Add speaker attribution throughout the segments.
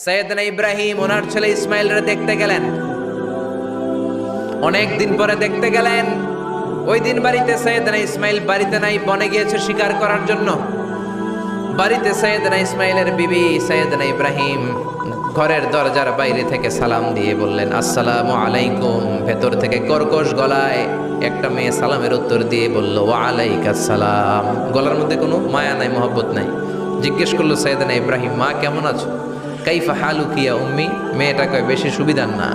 Speaker 1: সাইয়েদনা ইব্রাহিম ওনার ছেলে ইসমাইলরে দেখতে গেলেন। অনেক দিন পরে দেখতে গেলেন। ওই দিন বাড়িতে সাইয়েদনা ইসমাইল বাড়িতে নাই, বনে গিয়েছে শিকার করার জন্য। বাড়িতে সাইয়েদনা ইসমাইলের বিবি সাইয়েদনা ইব্রাহিম ঘরের দরজার বাইরে থেকে সালাম দিয়ে বললেন, আসসালামু আলাইকুম। ভেতর থেকে কর্কশ গলায় একটা মেয়ে সালামের উত্তর দিয়ে বলল, ওয়া আলাইকাস সালাম। গলার মধ্যে কোনো মায়া নাই, মহব্বত নাই। জিজ্ঞেস করলো সাইয়েদনা ইব্রাহিম, মা কেমন আছো? কাইফা হালুকি ইয়া উম্মি। মেয়েটা কয়, বেশি সুবিধার না।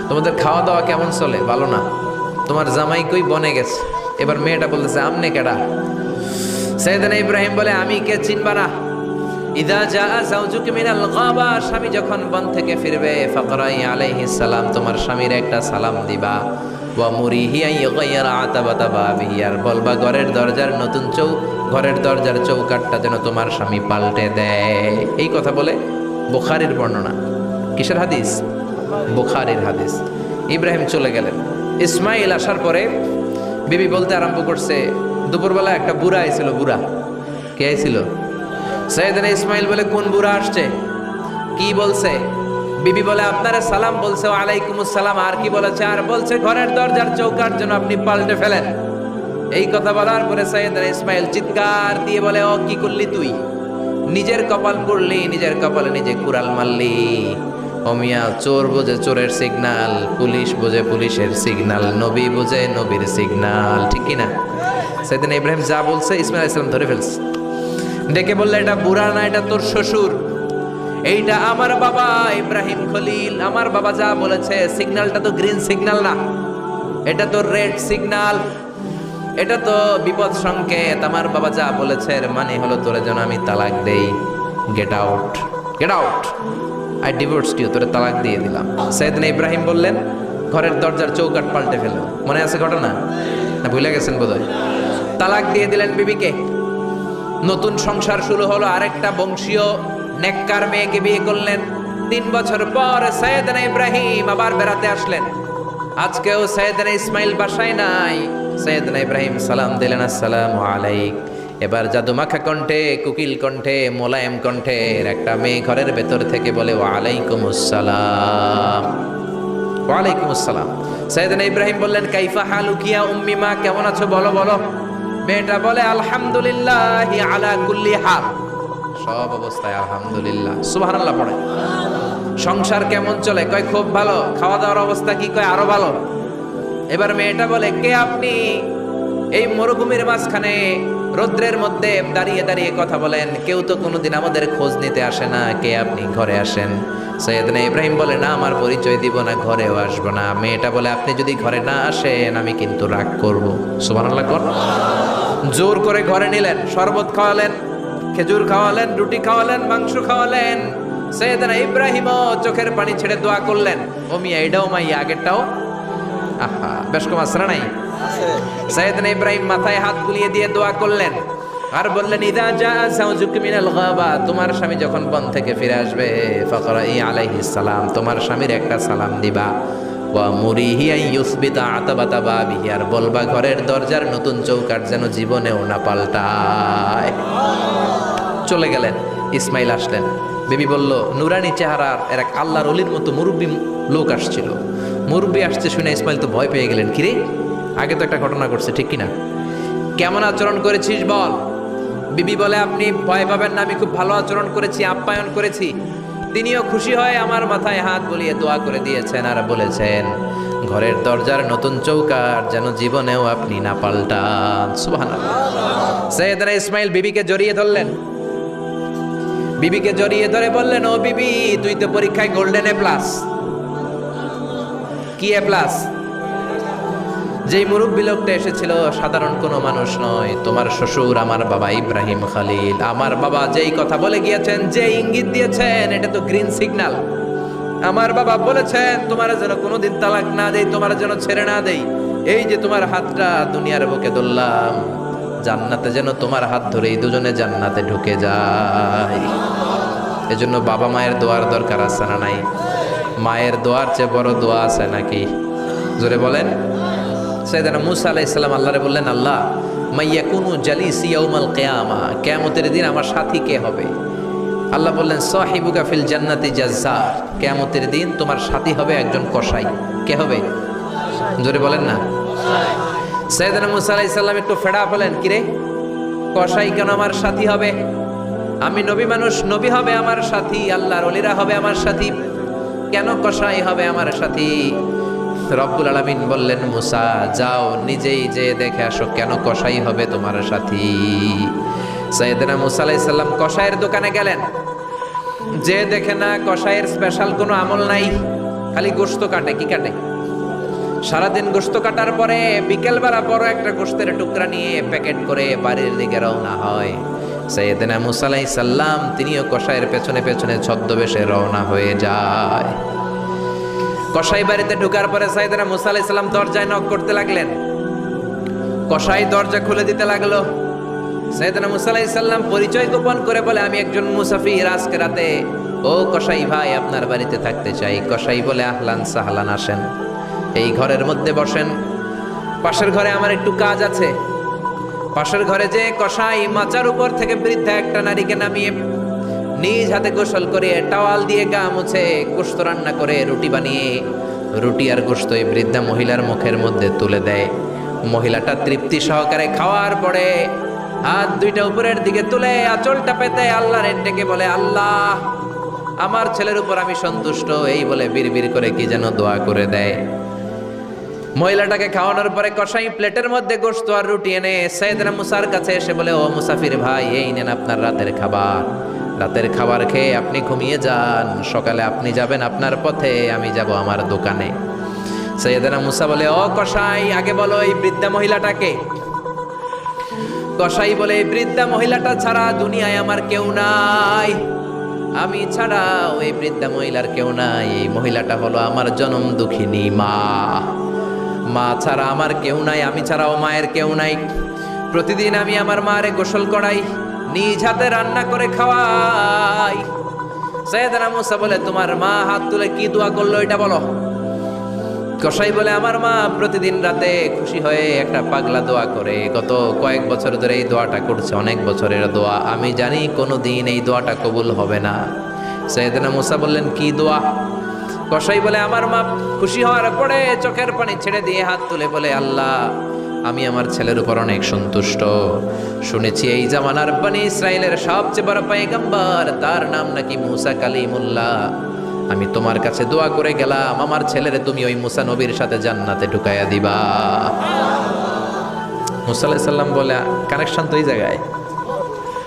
Speaker 1: তোমাদের খাওয়া দাওয়া কেমন চলে? ভালো না। তোমার জামাই কই? বনে গেছে। এবার মেয়েটা বলতেছে, আমনে কেডা? সাইয়েদনা ইব্রাহিম বলে, আমি কে চিনবা না? ইদা জা যাওজুকা মিনাল গাবা, স্বামী যখন বন থেকে ফিরবে, ফাকরাই আলাইহিস সালাম, তোমার স্বামীর একটা সালাম দিবা। ওয়া মুরিহি আন ইগাইরা আতাবাতা বাবিহি, আর বলবা ঘরের দরজার চৌকাঠটা যেন তোমার স্বামী পাল্টে দেয়। এই কথা বলে বুখারীর বর্ণনা। কিসের হাদিস? বুখারীর হাদিস। ইব্রাহিম চলে গেলেন। ইসমাইল আসার পরে বিবি বলতে আরম্ভ করছে, দুপুরবেলা একটা বুড়া আইছিল। বুড়া কে আইছিল? সাইয়েদনা ইসমাইল বলে, কোন বুড়া আসছে? কি বলছে? বিবি বলে, আপনারে সালাম বলছে। ওয়া আলাইকুমুস সালাম। আর কি বলেছে? আর বলছে ঘরের দরজার চৌকাঠ যেন আপনি পাল্টে ফেলেন। এই কথা বলার পরে সাইয়েদনা ইসমাইল চিৎকার দিয়ে বলে, ও কি করলি তুই? নিজের কপাল পুড়লি, নিজের কপালে নিজে কুড়াল মারলি। ও মিয়া, চোর বোঝে চোরের সিগনাল, পুলিশ বোঝে পুলিশের সিগনাল, নবী বোঝে নবীর সিগনাল। ঠিক কিনা? সাইয়েদনা ইব্রাহিম যা বলছে ইসমাইল আলাইহিস সালাম ধরে ফেলছে। ডেকে বললে, এটা বুড়া না, এটা তোর শ্বশুর। এইটা আমার বাবা ইব্রাহিম খলিল। আমার বাবা যা বলেছে, সিগন্যালটা তো গ্রিন সিগন্যাল না, এটা তো রেড সিগন্যাল, এটা তো বিপদ সংকেত। আমার বাবা যা বলেছে এর মানে হলো তোরে যেন আমি তালাক দেই। Get out, get out, I divorced you. তোরে তালাক দিয়ে দিলাম। সাইয়েদনা ইব্রাহিম বললেন, ঘরের দরজার চৌকাঠ পাল্টে ফেলো। মনে আছে ঘটনা? না ভুলে গেছেন বোধহয়। তালাক দিয়ে দিলেন বিবিকে। নতুন সংসার শুরু হলো। আরেকটা বংশীয় নেককার মেয়েকে বিয়ে করলেন। 3 বছর পর সাইয়েদনা ইব্রাহিম আবার বেড়াতে আসলেন। আজকেও সাইয়েদনা ইসমাইল বাসায় নাই। সাইয়েদনা ইব্রাহিম সালাম দিলেন, আসসালামু আলাইক। এবার জাদুমাখা কণ্ঠে, কুকিল কণ্ঠে, মোলায়েম কণ্ঠের একটা মেয়ে ঘরের ভেতর থেকে বলে, ওয়া আলাইকুমুস সালাম। ওয়া আলাইকুমুস সালাম। সাইয়েদনা ইব্রাহিম বললেন, কাইফা হালুকি ইয়া উম্মি, মা কেমন আছো? বলো বলো। মেয়েটা বলে, আলহামদুলিল্লাহ আলা কুল্লি হাল, সব অবস্থায় আলহামদুলিল্লাহ। সুবহানাল্লাহ পড়ে। সংসার কেমন চলে? কয় খুব ভালো। খাওয়া দাওয়ার অবস্থা কি? কয় আরো ভালো। এবার মেয়েটা বলে, কে আপনি? এই মরুভূমির মাঝখানে রৌদ্রের মধ্যে দাঁড়িয়ে দাঁড়িয়ে কথা বলেন, কেউ তো কোনোদিন আমাদের খোঁজ নিতে আসে না। কে আপনি? ঘরে আসেন। সাইয়েদনা ইব্রাহিম বলে, না, আমার পরিচয় দিব না, ঘরেও আসবো না। মেয়েটা বলে, আপনি যদি ঘরে না আসেন আমি কিন্তু রাগ করব। সুবহানাল্লাহ কর। জোর করে ঘরে নিলেন, শরবত খাওয়ালেন, খেজুর খাওয়ালেন, রুটি খাওয়ালেন, মাংস খাওয়ালেন। সাইয়েদনা ইব্রাহিমও চোখের পানি ছেড়ে দোয়া করলেন। ও মিয়া, এটাও মাইয়া, আগেরটাও। আহা, বেশ কম আসরা নাই। সাইয়েদনা ইব্রাহিম মাথায় হাত বুলিয়ে দিয়ে দোয়া করলেন আর বললেন, ইদা জা যাওজুকা মিনাল গাবা, তোমার স্বামী যখন বন থেকে ফিরে আসবে, ফাকরাই আলাইহিস সালাম, তোমার স্বামীর একটা সালাম দিবা। ওয়া মুরিহি আন ইউসবিতা আতাবাতা বাবিহি, আর বলবা ঘরের দরজার নতুন চৌকাঠ যেন জীবনেও না পাল্টায়। চলে গেলেন। ইসমাইল আসলেন। বিবি বলল, নুরানি চেহারার এক আল্লাহর ওলির মতো মুরব্বী লোক আসছিল। মুরব্বী আসছে শুনে ইসমাইল তো ভয় পেয়ে গেলেন। কিরে, আগে তো একটা ঘটনা ঘটছে, ঠিক কিনা? কেমন আচরণ করেছিস বল। বিবি বলে, আপনি ভয় পাবেন না, আমি খুব ভালো আচরণ করেছি, আপ্যায়ন করেছি। তিনিও খুশি হয়ে আমার মাথায় হাত বুলিয়ে দোয়া করে দিয়েছেন আর বলেছেন, ঘরের দরজার নতুন চৌকাঠ যেন জীবনেও আপনি না পাল্টান। সুবহানাল্লাহ। সাইয়েদনা ইসমাইল বিবিকে জড়িয়ে ধরলেন। বিবিকে জড়িয়ে ধরে বললেন, ও বিবি, তুই তো পরীক্ষায় গোল্ডেন এ প্লাস। কি এ প্লাস? যেই মুরব্বী লোকটা এসেছিল সাধারণ কোনো মানুষ নয়, তোমার শ্বশুর আমার বাবা ইব্রাহিম খলিল। আমার বাবা যেই কথা বলে গিয়েছেন, যে ইঙ্গিত দিয়েছেন, এটা তো গ্রিন সিগন্যাল। আমার বাবা বলেছেন, তোমার যেন কোনোদিন তালাক না দেই, তোমার যেন ছেড়ে না দেই। এই যে তোমার হাতটা দুনিয়ার বুকে ধরলাম, জান্নাতে যেন তোমার হাত ধরেই দুজনে জান্নাতে ঢুকে যায়। এজন্য বাবা মায়ের দোয়ার দরকার আছে না নাই? মায়ের দোয়ার চেয়ে বড় দোয়া আছে নাকি? জোরে বলেন। সাইয়েদনা মূসা আলাইহিস সালাম আল্লাহরে বললেন, আল্লাহ, মাইয়াকুনু জালিসি ইয়াউমাল কিয়ামা, কিয়ামতের দিন আমার সাথী কে হবে? আল্লাহ বললেন সাহিবুকা ফিল জান্নাতি জাজ্জার, কিয়ামতের দিন তোমার সাথী হবে একজন কসাই। কে হবে? জোরে বলেন না। সাইয়েদনা মুসা আলাইহিস সালাম একটু ফেড়া হলেন, কিরে কসাই কেন আমার সাথী হবে? আমি নবী মানুষ, নবী হবে আমার সাথী, আল্লাহর ওলিরা হবে আমার সাথী, কেন কসাই হবে আমার সাথী? রব্বুল আলামিন বললেন মুসা যাও নিজেই যে দেখে আসো কেন কসাই হবে তোমার সাথী। সাইয়েদনা মুসা আলাইহিস সালাম কসাইয়ের দোকানে গেলেন, যে দেখে না কসাইয়ের স্পেশাল কোনো আমল নাই, খালি গোশত কাটে। কি কাটে? সারাদিন গোশত কাটার পরে বিকেলবেলা বড় একটা গোশতের টুকরা নিয়ে প্যাকেট করে বাড়ির দিকে রওনা হয়। সাইয়েদনা মুসা আলাইহিস সালাম তিনিও কসাইয়ের পেছনে পেছনে ছদ্মবেশে রওনা হয়ে যায়। কসাই বাড়িতে ঢোকার পরে সাইয়েদনা মুসা আলাইহিস সালাম দরজায় নক করতে লাগলেন। কসাই দরজা খুলে দিতে লাগলো। সাইয়েদনা মুসা আলাইহিস সালাম পরিচয় গোপন করে বলে, আমি একজন মুসাফির, আজকে রাতে ও কসাই ভাই আপনার বাড়িতে থাকতে চাই। কসাই বলে, আহলান সাহলান, আসেন এই ঘরের মধ্যে বসেন, পাশের ঘরে আমার একটু কাজ আছে। পাশের ঘরে যে কসাই মাচার উপর থেকে বৃদ্ধা একটা নারীকে নামিয়ে নিজ হাতে গোসল করে টাওয়াল দিয়ে গা মুছে গোশত রান্না করে রুটি বানিয়ে রুটি আর গোশত এই বৃদ্ধা মহিলার মুখের মধ্যে তুলে দেয়। মহিলাটা তৃপ্তি সহকারে খাওয়ার পরে হাত দুইটা উপরের দিকে তুলে আঁচলটা পেতে আল্লাহর ডেকে বলে, আল্লাহ আমার ছেলের উপর আমি সন্তুষ্ট, এই বলে বিড়বিড় করে কি যেন দোয়া করে দেয়। মহিলাটাকে খাওয়ানোর পরে কসাই প্লেটের মধ্যে গোশত আর রুটি এনে সাইয়েদনা মুসার কাছে এসে বলে, ও মুসাফির ভাই, এই নেন আপনার রাতের খাবার। রাতের খাবার খেয়ে আপনি ঘুমিয়ে যান, সকালে আপনি যাবেন আপনার পথে, আমি যাব আমার দোকানে। সাইয়েদনা মুসা বলে, ও কসাই, আগে বলো এই বৃদ্ধা মহিলাটাকে। কসাই বলে, এই বৃদ্ধা মহিলাটা ছাড়া দুনিয়ায় আমার কেউ নাই, আমি ছাড়া ওই বৃদ্ধা মহিলার কেউ নাই। এই মহিলাটা হলো আমার জনম দুঃখিনী মা, মা ছাড়া আমার কেউ নাই, আমি ছাড়াও মায়ের কেউ নাই। প্রতিদিন আমি আমার মারে গোসল করাই, নিজ হাতে রান্না করে খাওয়াই। সাইয়েদনা মুসা বলে, তোমার মা হাত তুলে কি দোয়া করলো এটা বলো। কসাই বলে, আমার মা প্রতিদিন রাতে খুশি হয়ে একটা পাগলা দোয়া করে, গত কয়েক বছর ধরে এই দোয়াটা করছে, অনেক বছরের দোয়া, আমি জানি কোনোদিন এই দোয়াটা কবুল হবে না। সাইয়েদনা মুসা বললেন, কি দোয়া? কসাই বলে, আমার মা খুশি হওয়ার পরে চোখের পানি ছেড়ে দিয়ে হাত তুলে বলে, আল্লাহ আমি আমার ছেলের উপর অনেক সন্তুষ্ট, শুনেছি এই জামানার বনি ইসরাইলের সবচেয়ে বড় পয়গম্বর, তার নাম নাকি মুসা কালিমুল্লাহ। আমি তোমার কাছে দোয়া করে গেলাম, আমার ছেলেরে তুমি ওই মুসা নবীর সাথে জান্নাতে ঢুকাইয়া দিবা। মুসা আলাইহিস সালাম বলে, কানেকশন তো এই জায়গায়,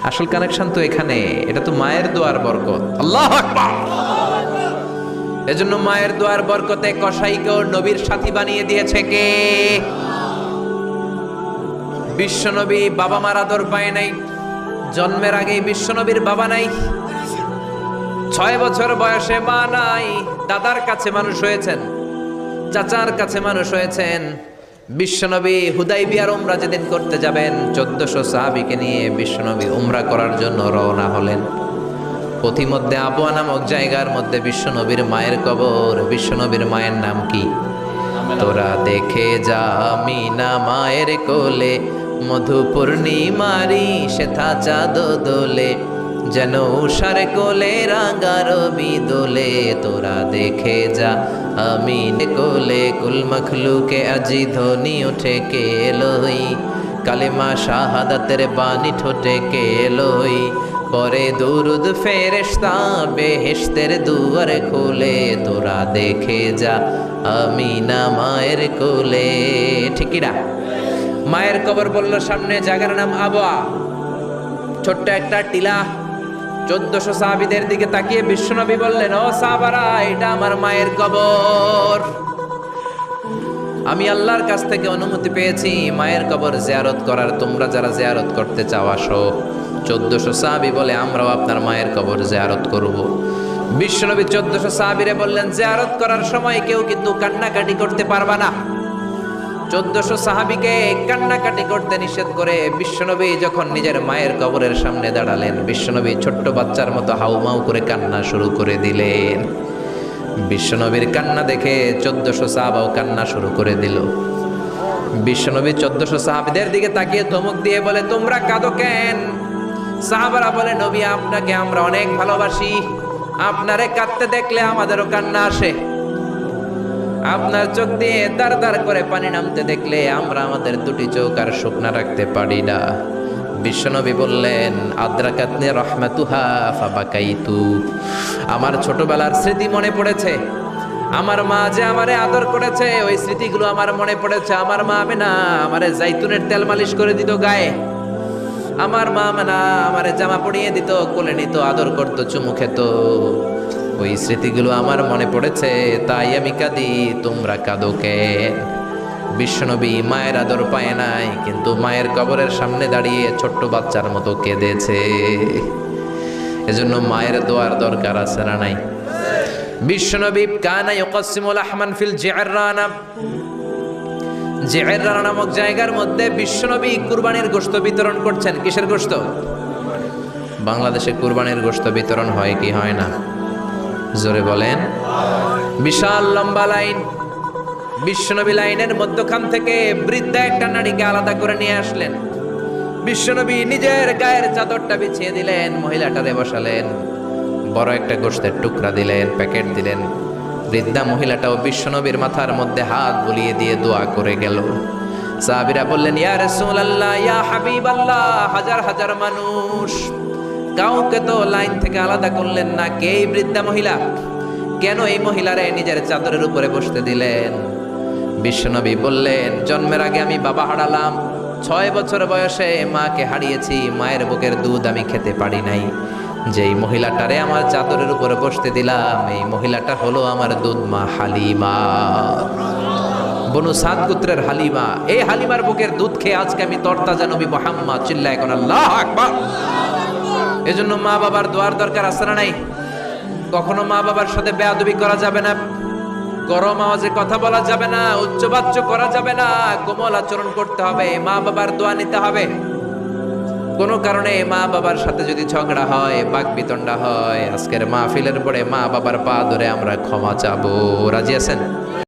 Speaker 1: আসল কানেকশন তো এখানে, এটা তো মায়ের দোয়ার বরকত। আল্লাহু আকবার। এজন্য মায়ের দোয়ার বরকতে কসাইকেও নবীর সাথী বানিয়ে দিয়েছে কে? বিশ্বনবী বাবা মার আদর পায় নাই, জন্মের আগেই বিশ্বনবীর বাবা নাই, 6 বছর বয়সে মা নাই, দাদার কাছে মানুষ হয়েছেন, চাচার কাছে মানুষ হয়েছেন। বিশ্বনবী হুদাইবিয়ার উমরা যেদিন করতে যাবেন, 1400 সাহাবীকে নিয়ে বিশ্বনবী উমরা করার জন্য রওনা হলেন। পথিমধ্যে আবওয়া নামক জায়গার মধ্যে বিশ্বনবীর মায়ের কবর। বিশ্বনবীর মায়ের নাম কি? তোরা দেখে যা আমিনা মায়ের কোলে, মধু পূর্ণিমারি সেথা চাঁদ দোলে, যেন উষার কোলে রাঙা রবি দোলে। তোরা দেখে যা আমিন কোলে, কুল মখলুকে আজি ধ্বনি ওঠে কে লই, কালেমা শাহাদাতের বাণী ঠোঁটে কে লই, পরে দুরুদ ফেরেশতা বেহেশতের দুয়ার খোলে। তোরা দেখে যা আমিনা মায়ের কোলে। ঠিকিরা মায়ের কবর বলল সামনে, জায়গার নাম আবওয়া, ছোট্ট একটা টিলা। 1400 সাহাবীদের দিকে তাকিয়ে বিশ্বনবী বললেন, ও সাহাবারা, এটা আমার মায়ের কবর। আমি আল্লাহর কাছ থেকে অনুমতি পেয়েছি মায়ের কবর জিয়ারত করার, তোমরা যারা জিয়ারত করতে চাও আসো। 1400 সাহাবী বলে, আমরাও আপনার মায়ের কবর জিয়ারত করব। বিশ্বনবী 1400 সাহাবীরে বললেন, জিয়ারত করার সময় কেউ কিন্তু কান্নাকাটি করতে পারবা না। 1400 সাহাবীকে কান্নাকাটি করতে নিষেধ করে বিশ্বনবী যখন নিজের মায়ের কবরের সামনে দাঁড়ালেন, বিশ্বনবী ছোট্ট বাচ্চার মতো হাউমাউ করে কান্না শুরু করে দিলেন। বিশ্বনবীর কান্না দেখে 1400 সাহাবাও কান্না শুরু করে দিল। বিশ্বনবী 1400 সাহাবীদের দিকে তাকিয়ে ধমক দিয়ে বলে, তোমরা কাঁদো কেন? সাহাবারা বলে, নবী আপনাকে আমরা অনেক ভালোবাসি, আপনারে কাঁদতে দেখলে আমাদেরও কান্না আসে, আপনার চোখ দিয়ে দার দার করে পানি নামতে দেখলে আমরা আমাদের দুটি চোখ আর শুকনা রাখতে পারি না। বিশ্বনবী বললেন, আদ্রাকাতনি রাহমাতুহা ফাবাকাইতু, আমার ছোটবেলার স্মৃতি মনে পড়েছে, আমার মা যে আমারে আদর করেছে ওই স্মৃতিগুলো আমার মনে পড়েছে। আমার মা আমেনা আমারে জাইতুনের তেল মালিশ করে দিত গায়ে, আমার মা আমেনা আমারে জামা পরিয়ে দিত, কোলে নিত, আদর করতো, চুমু খেত, ওই স্মৃতিগুলো আমার মনে পড়েছে, তাই আমি কাঁদি, তোমরা কাঁদো কেন? বিশ্বনবী মায়ের আদর পায় নাই, কিন্তু মায়ের কবরের সামনে দাঁড়িয়ে ছোট্ট বাচ্চার মতো কেঁদেছে। এজন্য মায়ের দোয়ার দরকার আছে না নাই? বিশ্বনবী কানা ইউকাসিমুল আহমান ফিল জিআররানা, জিআররানা নামক জায়গার মধ্যে বিশ্বনবী কুরবানির গোশত বিতরণ করছেন। কিসের গোশত? বাংলাদেশে কুরবানির গোশত বিতরণ হয় কি হয় না? জোরে বলেন। বিশাল লম্বা লাইন, বিশ্বনবী লাইনের মধ্যখান থেকে বৃদ্ধা একটা নারীকে আলাদা করে নিয়ে আসলেন। বিশ্বনবী নিজের গায়ের চাদরটা বিছিয়ে দিলেন, মহিলাটারে বসালেন, বড় একটা গোশতের টুকরা দিলেন, প্যাকেট দিলেন। বৃদ্ধা মহিলাটাও বিশ্বনবীর মাথার মধ্যে হাত বুলিয়ে দিয়ে দোয়া করে গেল। সাহাবীরা বললেন, ইয়া রাসূলুল্লাহ, ইয়া হাবিবাল্লাহ, হাজার হাজার মানুষ, কাউকে তো লাইন থেকে আলাদা করলেন না, কে এই বৃদ্ধা মহিলা? কেন এই মহিলারে নিজের চাদরের উপরে বসতে দিলেন? বিশ্বনবী বললেন, জন্মের আগে আমি বাবা হারালাম, 6 বছর বয়সে মাকে হারিয়েছি, মায়ের বুকের দুধ আমি খেতে পারি নাই, যেই মহিলাটারে আমার চাদরের উপরে বসতে দিলাম এই মহিলাটা হলো আমার দুধ মা হালিমা, বনু সাদ গোত্রের হালিমা। এই হালিমার বুকের দুধ খেয়ে আজকে আমি তরতাজা নবী মুহাম্মদ। চিল্লায় এখন আল্লাহু আকবার। এজন্য মা বাবার দোয়ার দরকার আছে না নাই? কখনো মা বাবার সাথে বেয়াদবি করা যাবে না, গরম আওয়াজে কথা বলা যাবে না, উচ্চবাচ্য করা যাবে না, কোমল আচরণ করতে হবে, মা বাবার দোয়া নিতে হবে। কোনো কারণে মা বাবার সাথে যদি ঝগড়া হয়, বাকবিতণ্ডা হয়, আজকের মাহফিলের পরে মা বাবার পা ধরে আমরা ক্ষমা চাবো। রাজি আছেন?